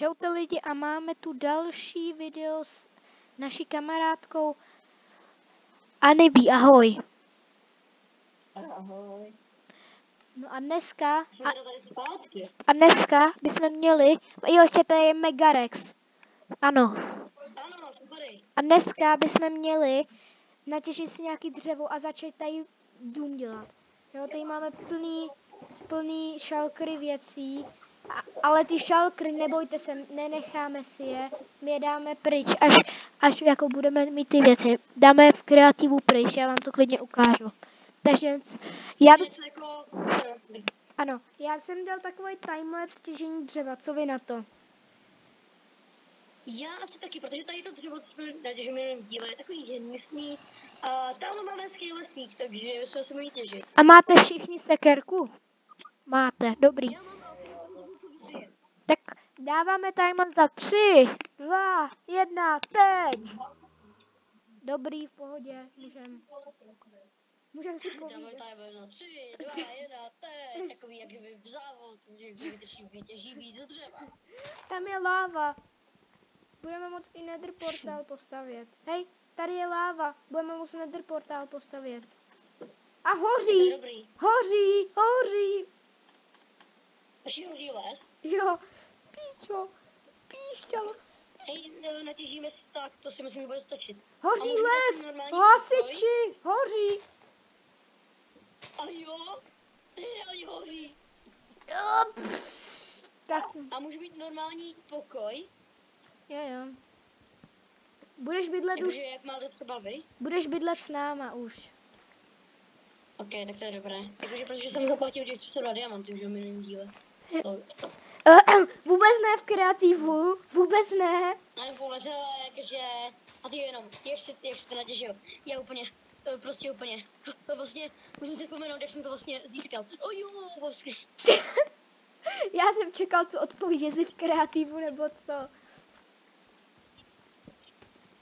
Čaute lidi a máme tu další video s naší kamarádkou Anibí, ahoj. Ahoj. No a dneska, Jsme teda tady zpátky. bychom měli, jo ještě tady je Megarex, ano. Ano, super. A dneska bychom měli natěžit si nějaký dřevo a začít tady dům dělat. Jo, tady máme plný šalkry věcí, ale ty šalkry, nebojte se, nenecháme si je, my je dáme pryč, až jako budeme mít ty věci. Dáme je v kreativu pryč, já vám to klidně ukážu. Takže já jsem dal takový timelapse těžení dřeva, co vy na to? Já asi taky, protože tady to dřevo, co jsme natěžili minulým díle, je takový hnusný. A tamhle máme hezký lesník, takže jsme se mají těžit. A máte všichni sekerku? Máte, dobrý. Já mám Tak dáváme timer za 3, 2, 1, teď! Dobrý, v pohodě, můžem si Dáme povídat. timer za 3, 2, 1, teď. Takový, jak kdyby v závod, že vytěží víc dřeva. Tam je láva. Budeme moct i nether portál postavět. Hej, tady je láva. Budeme moct nether portál postavět. A hoří! Dobrý. Hoří! Ještě hoří les. Jo, píšťalo. Hej, natěžíme tak, to si myslím, že bude stačit. Hoří můžeme les! dát normální Hasiči! Hoří! A jo, reálně hoří. Tak, A může být normální pokoj? jo. Budeš bydlet Jakože jak máte třeba vy? Budeš bydlet s náma už. Ok, tak to je dobré. Jakože protože jsem zaplatil těch 302 diamantů, že v minulém díle. Vůbec ne v kreativu, vůbec ne. Ale vůbec, jakože... A ty jenom, jak jsi to natěžil. Já úplně, prostě úplně. Vlastně, musím si vzpomenout, jak jsem to vlastně získal. Jo, vlastně. Já jsem čekal, co odpovíš, jestli v kreativu nebo co.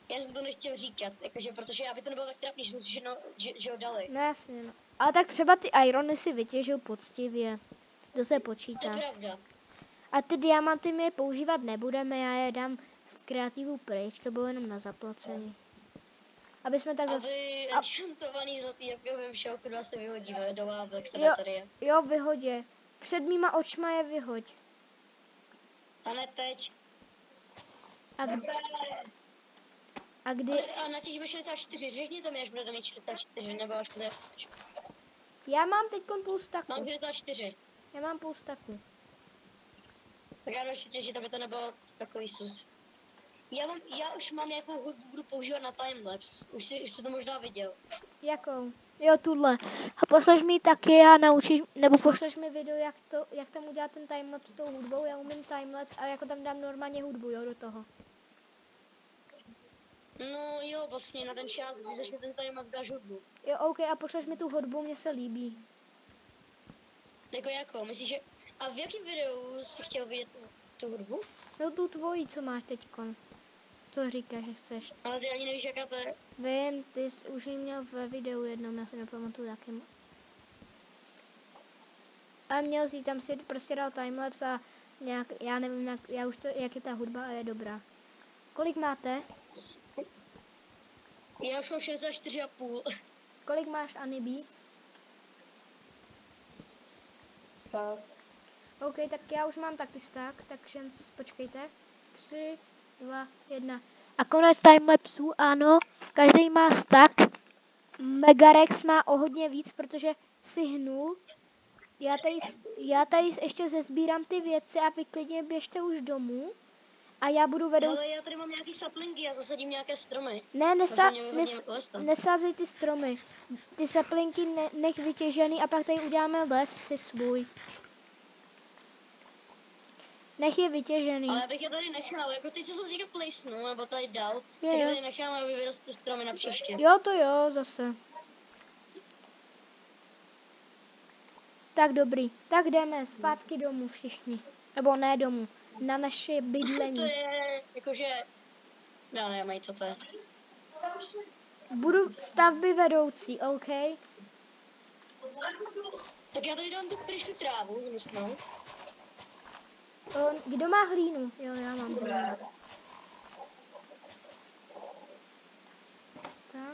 Já jsem to nechtěl říkat, jakože, protože aby to nebylo tak trapný, že musíš jedno, že ho dali. No jasně, no. Ale tak třeba ty irony si vytěžil poctivě. To se To počítá. je pravda. A ty diamanty my je používat nebudeme, já je dám v kreativu pryč, to bylo jenom na zaplacení. Aby jsme tak A zase... vy enchantovaný zlatý, jak ve všelku dva se vyhodíme do lávy, která tady je. Jo, vyhodě. Před mýma očima je vyhoď. A ne teď. A kdy... A natěžíme 64, řekněte mi, až budete mít 64, nebo až bude... Já mám teďkon půl staku. Mám 64. Já mám půl staku. Tak já dočtě, že to by to nebylo takový sus. Já už mám jakou hudbu budu používat na timelapse. Už jsi to možná viděl. Jakou? Jo, tuhle. A pošleš mi taky a naučíš, nebo pošleš mi video, jak tam udělat ten timelapse s tou hudbou. Já umím timelapse a jako tam dám normálně hudbu, jo, do toho. No jo, vlastně na ten čas, kdy začne ten timelapse, dáš hudbu. Jo, OK, a pošleš mi tu hudbu, mně se líbí. Jako, myslíš, že... A v jakém videu jsi chtěl vidět tu hudbu? No tu tvojí, co máš teďkon. Co říkáš, že chceš? Ale ty ani nevíš, jaká to je. Vím, ty jsi už ji měl ve videu jednom, já si nepamatuju jaký. A měl jsi tam si prostě dal timelapse a nějak, já nevím, já už to, jak je ta hudba a je dobrá. Kolik máte? Já už mám 64,5. Kolik máš, Anibí? Stav. OK, tak já už mám taky stack, takže počkejte. 3, 2, 1. A konec timelapsů, ano, každý má stack. Megarex má o hodně víc, protože si hnul. Já tady ještě zesbírám ty věci a vy klidně běžte už domů. A já budu vedoucí. Ale já tady mám nějaký saplinky, já zasadím nějaké stromy. Ne, nesázej ty stromy. Ty saplinky nech vytěžený a pak tady uděláme les si svůj. Nech je vytěžený. Ale abych je tady nechal, jako teď se jsem teďka plejsnul, nebo tady dal. Jo, Teď jo. tady nechám, aby vyrostly stromy na příště. Jo, to jo, zase. Tak dobrý. Tak jdeme zpátky domů všichni. Nebo ne domů. Na naše bydlení. To je, jakože... Já nevím, co to je. Budu stavby vedoucí, OK? Tak já tady dám tu pryč tu trávu, hnusnou. Kdo má hlínu? Jo, já mám hlínu. Tak.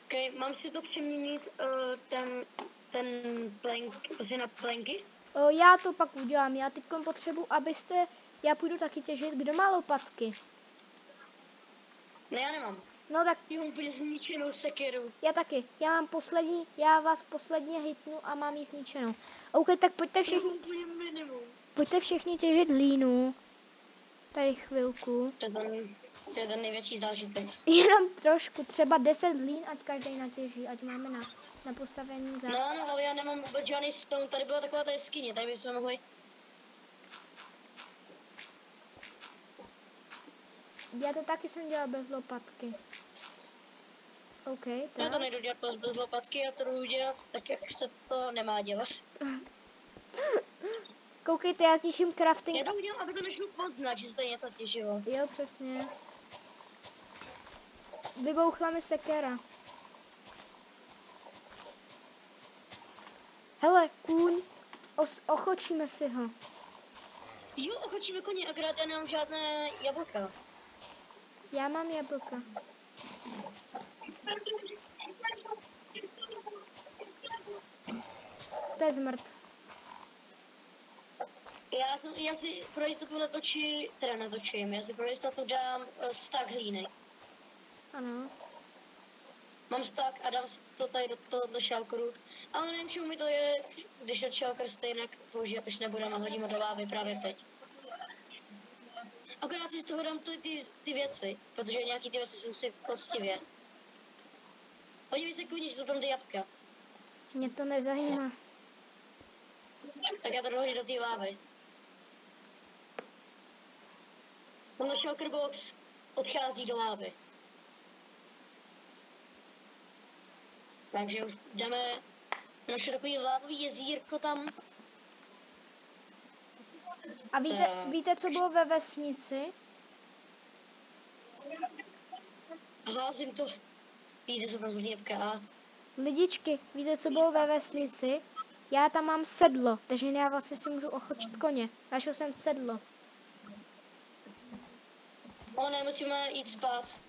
Okay, mám si to přeměnit ten plank, prostě na planky? Já to pak udělám. Já teď potřebuji, abyste... Já půjdu taky těžit. Kdo má lopatky? Ne, já nemám. No tak Já mám úplně zničenou sekeru. já taky. Já vás posledně hitnu a mám ji zničenou. OK, tak pojďte všichni těžit hlínu. Tady chvilku. To je ten největší zážitek. Jenom trošku, třeba 10 hlín, ať každý natěží, ať máme na postavení za... No, ale já nemám vůbec žádný stone. Tady byla taková ta jeskyně, tady bychom mohli... Já to taky jsem dělal bez lopatky. OK, Já to tak. nejdu dělat bez lopatky, já to jdu dělat tak, jak se to nemá dělat. Koukejte, já zničím crafting. Já to udělám, aby to nešlo poznat, že se tady něco těžilo. Jo, přesně. Vybouchla mi sekera. Hele, kůň. Ochočíme si ho. Jo, ochočíme koně, akorát já nemám žádné jablka. Já mám jablka. To je zmrt. Já si pro jistotu natočím, já si pro jistotu dám stack hlíny. Ano. Mám stack a dám to tady do tohohle šalkoru. Ale nevím, čemu mi to je, když ten šalkor stejně použít, už nebudeme, hodím ho do lávy právě teď. Akorát si z toho dám ty věci, protože nějaký ty věci jsou si poctivě. Podívej se kůň, že jsou tam ty jabka. Mě to nezajímá. Tak já to dohodím do té lávy. Tenhle shulker box odchází do lávy. Takže už jdeme našel takový lávový jezírko tam. A víte, co bylo ve vesnici? Házím to. Víte, co tam z jabka a... Lidičky, víte, co bylo ve vesnici? Já tam mám sedlo, takže já vlastně si můžu ochočit koně. Našel jsem sedlo. Ne, musíme jít spát.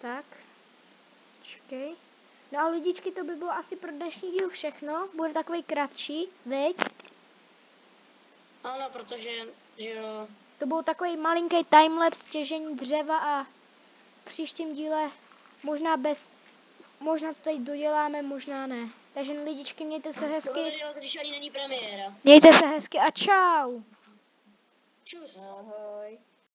Tak. Čekej. No a lidičky, to by bylo asi pro dnešní díl všechno. Bude takový kratší, veď? Ano, protože, že jo... To byl takový malinký timelapse těžení dřeva a v příštím díle možná to tady doděláme, možná ne. Takže lidičky, mějte se hezky. Když ani není premiéra. Mějte se hezky a čau. Čus. Ahoj.